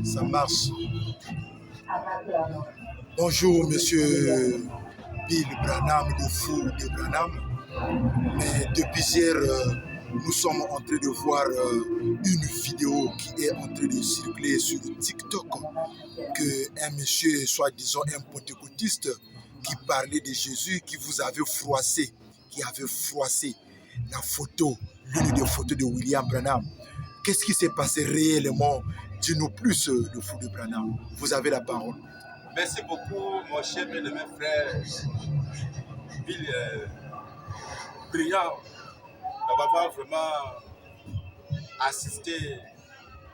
Ça marche. Bonjour, monsieur Bill Branham, le fou de Branham. Mais depuis hier, nous sommes en train de voir une vidéo qui est en train de circuler sur TikTok, que un monsieur, soi-disant un pentecôtiste, qui parlait de Jésus, qui vous avait froissé, la photo, l'une des photos de William Branham. Qu'est-ce qui s'est passé réellement? Dis-nous plus, le fou de Branham. Vous avez la parole. Merci beaucoup, mon cher bien-aimé frère Bill, brillant d'avoir vraiment assisté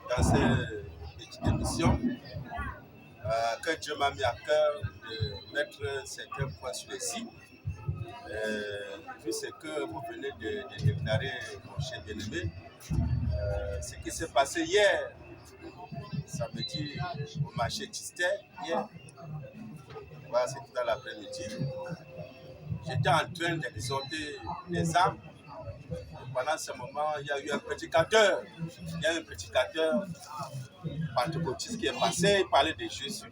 dans cette petite émission que Dieu m'a mis à cœur de mettre certains points sur les sites. Vu ce que vous venez de déclarer, mon cher bien-aimé, ce qui s'est passé hier, samedi, au marché Tistet, hier, voilà, c'était dans l'après-midi. J'étais en train d'exhorter les âmes. Pendant ce moment, il y a eu un prédicateur. Il y a un prédicateur pentecôtiste qui est passé, il parlait de Jésus.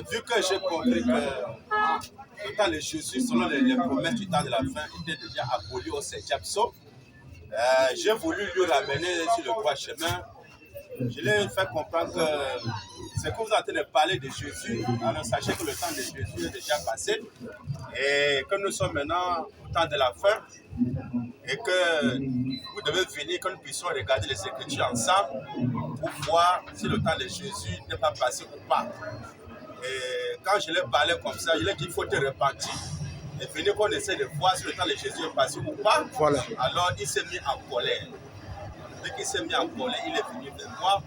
Vu que j'ai compris que le temps de Jésus, selon les promesses du temps de la fin, était déjà aboli au 7e psaume, j'ai voulu lui ramener sur le droit chemin. Je l'ai fait comprendre que c'est que vous êtes en train de parler de Jésus. Alors sachez que le temps de Jésus est déjà passé et que nous sommes maintenant au temps de la fin et que vous devez venir, que nous puissions regarder les Écritures ensemble pour voir si le temps de Jésus n'est pas passé ou pas. Et quand je l'ai parlé comme ça, je lui ai dit qu'il faut te repentir et venir qu'on essaie de voir si le temps de Jésus est passé ou pas. Voilà. Alors il s'est mis en colère. Dès qu'il s'est mis en colère, il est venu vers moi.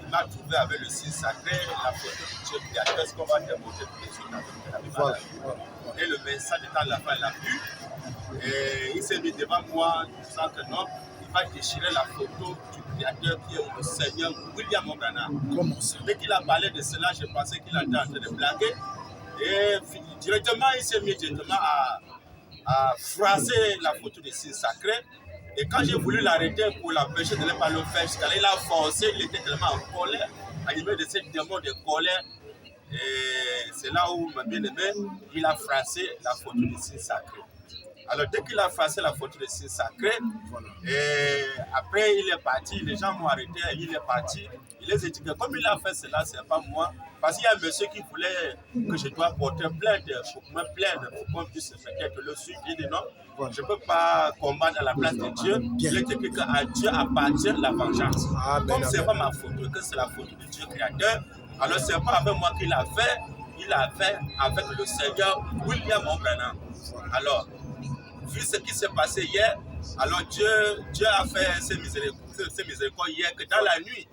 Il m'a trouvé avec le signe sacré, la photo du Dieu créateur, ce qu'on va démontrer pour les autres. Voilà. Et le message étant la fin, il a vu. Et il s'est mis devant moi, disant que non, il va déchirer la photo du créateur qui est le Seigneur William Branham. Comment ça? Dès qu'il a parlé de cela, je pensais qu'il était en train de blaguer. Et directement, il s'est mis directement à froisser la photo du signe sacré. Et quand j'ai voulu l'arrêter pour l'empêcher de ne pas le faire jusqu'à là, il a forcé, il était tellement en colère, animé de ces démons de colère. Et c'est là où, ma bien-aimée, il a froissé la photo du signe sacré. Alors dès qu'il a froissé la photo du signe sacré, et après il est parti, les gens m'ont arrêté, il est parti. Il les a dit que comme il a fait cela, ce n'est pas moi. Parce qu'il y a un monsieur qui voulait que je dois porter plainte, pour me plaindre, pour qu'on puisse peut-être le suivre. Il dit non. Je ne peux pas combattre à la place de Dieu. Il est écrit qu'à Dieu appartient la vengeance. Comme ce n'est pas ma photo, que c'est la photo de Dieu créateur, alors ce n'est pas avec moi qu'il a fait, il a fait avec le Seigneur William Branham. Alors, vu ce qui s'est passé hier, alors Dieu a fait ses miséricordes hier, que dans la nuit,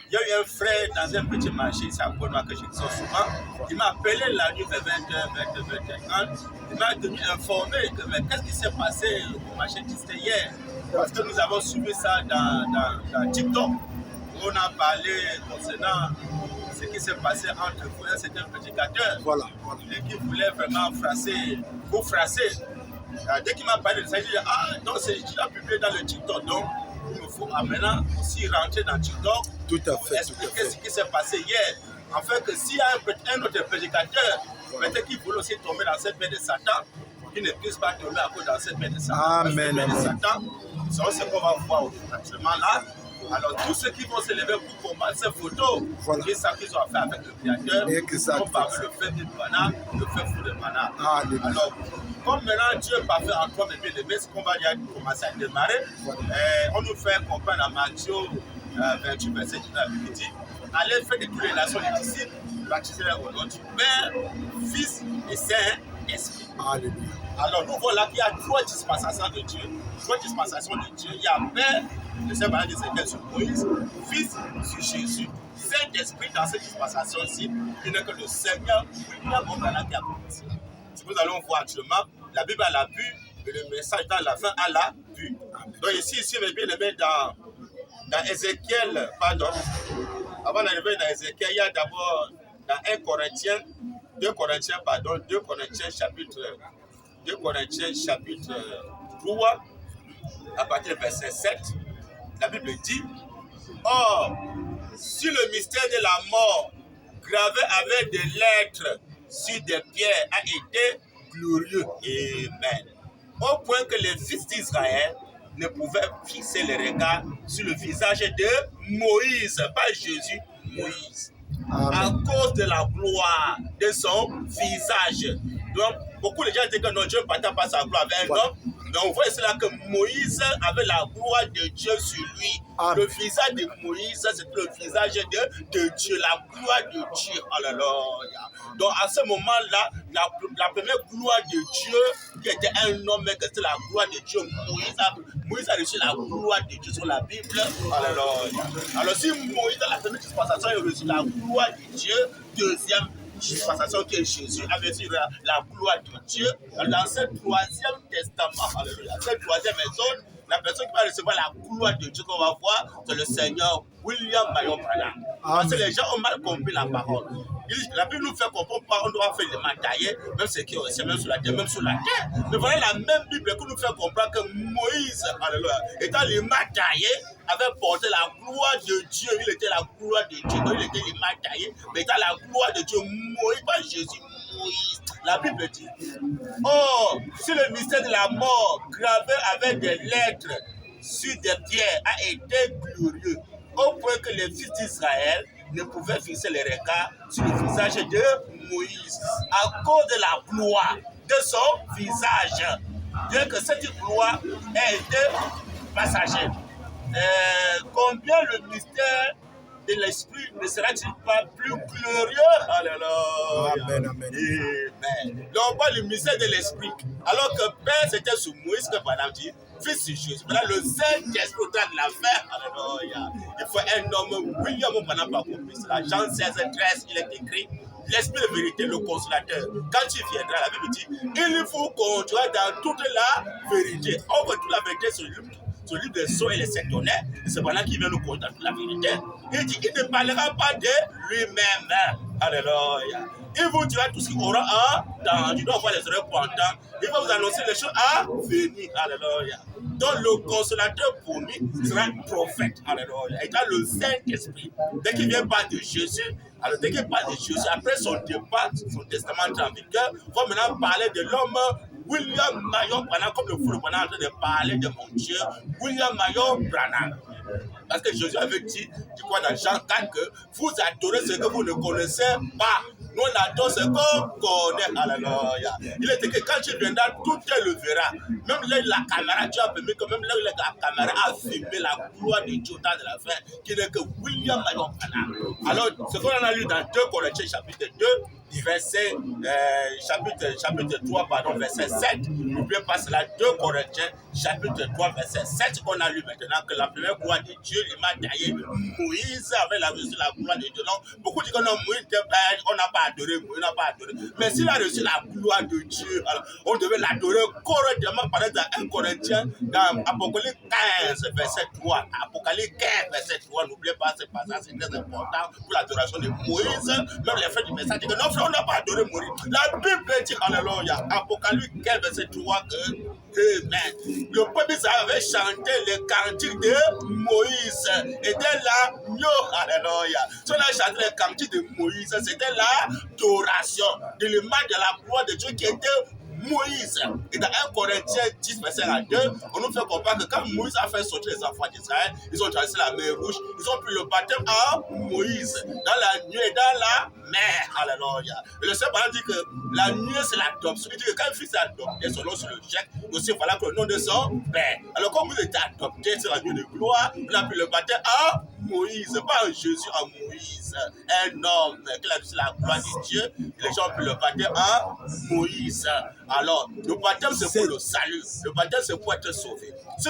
il y a eu un frère dans un petit marché ici à Konoa que je dis souvent. Il m'a appelé la nuit vers 20h, 21h30. Il m'a tenu informé que mais qu'est-ce qui s'est passé au marché Tistet hier. Parce que nous avons suivi ça dans TikTok. On a parlé concernant ce qui s'est passé entre vous et certains prédicateurs. Et qui voulait vraiment vous frasser. Dès qu'il m'a parlé de ça, il dit ah non, c'est tu l'as publié dans le TikTok. Donc il me faut maintenant aussi rentrer dans TikTok. Tout à fait. Expliquer ce qui s'est passé hier. En fait, que s'il y a un autre prédicateur, peut-être qu'il voulait aussi tomber dans cette paix de Satan, qu'il ne puisse pas tomber à cause dans cette paix de Satan. Amen. De Satan, c'est ce qu'on va voir actuellement là. Alors, tous ceux qui vont se lever pour combattre ces photos, ils savent qu'ils ont affaire avec le créateur. On parle le fait de Bana, le fait fou de Bana. Alors, comme maintenant Dieu est parfait en toi, mais ce qu'on va commencer à démarrer, on nous fait comprendre à Matthieu 28, verset 19 à midi. Allez faire de toutes les nations les disciples, baptisez-les au nom du Père, Fils et Saint-Esprit. Alors nous voilà qu'il y a 3 dispensations de Dieu. 3 dispensations de Dieu. Il y a Père, le Saint-Esprit des églises sur Moïse, Fils sur Jésus, Saint-Esprit dans cette dispensation-ci. Il n'est que le Seigneur, William Branham qui a commencé. Si nous allons voir actuellement, la Bible a la vue et le message dans la fin a la vue. Donc ici, mais bien aimé dans Ézéchiel, pardon, avant d'arriver dans Ézéchiel, il y a d'abord dans 2 Corinthiens chapitre 3, à partir du verset 7, la Bible dit Or, si le mystère de la mort, gravé avec des lettres sur des pierres, a été glorieux, amen, au point que les fils d'Israël ne pouvaient fixer les regards sur le visage de Moïse, pas Jésus, Moïse, à cause de la gloire de son visage. Donc, beaucoup de gens disent que non, Dieu ne partage pas sa gloire avec un homme. Mais on voit cela que Moïse avait la gloire de Dieu sur lui. Amen. Le visage de Moïse, c'est le visage de Dieu, la gloire de Dieu. Alléluia. Donc à ce moment-là, la première gloire de Dieu, qui était un homme, mais que c'était la gloire de Dieu, Moïse a reçu la gloire de Dieu sur la Bible. Alléluia. Alors si Moïse, dans la première dispensation, a reçu la gloire de Dieu, deuxième dispensation que Jésus avait reçu la gloire de Dieu, dans ce troisième testament, alléluia, cette troisième zone, la personne qui va recevoir la gloire de Dieu qu'on va voir, c'est le Seigneur William Marion Branham. Parce que les gens ont mal compris la parole. La Bible nous fait comprendre qu'on doit faire les mains taillées, même ce qui est aussi, même sur la terre, même sur la terre. Mais voilà la même Bible qui nous fait comprendre que Moïse, alléluia, étant les mains taillées, avait porté la gloire de Dieu. Il était la gloire de Dieu. Donc il était les mains taillées, mais étant la gloire de Dieu, Moïse, pas Jésus, Moïse. La Bible dit, oh, si le mystère de la mort, gravé avec des lettres sur des pierres, a été glorieux, au point que les fils d'Israël ne pouvaient fixer les regards sur le visage de Moïse, à cause de la gloire de son visage, bien que cette gloire ait été passagère. Combien le mystère de l'esprit ne sera-t-il pas plus glorieux? Alléluia. Amen, amen. Amen. Donc on parle du mystère de l'esprit. Alors que Père c'était sous Moïse que Madame dit, fils de Jésus. Voilà le Saint-Esprit au temps de la fin. Alléluia. Il faut un homme, William Branham pas compris cela. Jean 16, 13, il est écrit, l'esprit de vérité, le consolateur, quand il viendra, la Bible dit, il vous conduira dans toute la vérité. On voit toute la vérité sur le livre des sceaux et les sept honneurs, c'est voilà qu'il vient nous conduire dans toute la vérité. Il dit qu'il ne parlera pas de lui-même. Alléluia. Il vous dira tout ce qu'il aura entendu. Il doit avoir les oreilles pendantes. Il va vous annoncer les choses à venir. Alléluia. Donc le consolateur pour lui sera un prophète. Alléluia. Et dans le Saint-Esprit, dès qu'il vient parler de Jésus, alors dès qu'il parle de Jésus, après son départ, son testament en vigueur, il va maintenant parler de l'homme William Marion Branham, comme le fou en train de parler de mon Dieu, William Marion Branham. Parce que Jésus avait dit, tu crois dans Jean 4, que vous adorez ce que vous ne connaissez pas. Nous, on adore ce qu'on connaît. Alléluia. Il était que quand tu viendras, tout le verra. Même là, la caméra, tu as permis que même là, la caméra a filmé la gloire de Dieu au temps de la fin, qui n'est que William Marion Branham. Alors, ce qu'on a lu dans 2 Corinthiens, chapitre 2, verset, chapitre 3, pardon, verset 7. N'oubliez pas cela, 2 Corinthiens, chapitre 3, verset 7, qu'on a lu maintenant, que la première gloire de Dieu, il m'a taillé. Moïse avait reçu la gloire de Dieu. Donc, beaucoup disent que non, Moïse, on n'a pas adoré, Moïse n'a pas adoré. Mais s'il a reçu la gloire de Dieu, alors, on devait l'adorer correctement, par exemple, dans 1 Corinthiens, dans Apocalypse 15, verset 3. Apocalypse 15, verset 3, n'oubliez pas ce passage, c'est très important pour l'adoration de Moïse. Même les frères du message disent que non, frère, on n'a pas adoré Moïse. La Bible dit, alléluia, Apocalypse 15, verset 3, amen. Le peuple avait chanté le cantique de Moïse. Était l'agneau, alléluia. Si on a chanté le cantique de Moïse, c'était l'adoration de l'image de la gloire de Dieu qui était Moïse. Et dans 1 Corinthiens 10, verset 2, on nous fait comprendre que quand Moïse a fait sortir les enfants d'Israël, ils ont traversé la mer Rouge, ils ont pris le baptême à Moïse, dans la nuée et dans la mer. Alléluia. Et le Seigneur dit que la nuée, c'est l'adoption. Il dit que quand le fils est adopté, son nom sur le chèque, aussi voilà que le nom de son père. Alors, comme vous êtes adopté sur la nuée de gloire, on a pris le baptême à Moïse, pas un Jésus, à Moïse, un homme qui a reçu la gloire de Dieu. Les gens ont pris le baptême à Moïse. Alors, le baptême, c'est pour le salut. Le baptême, c'est pour être sauvé. Si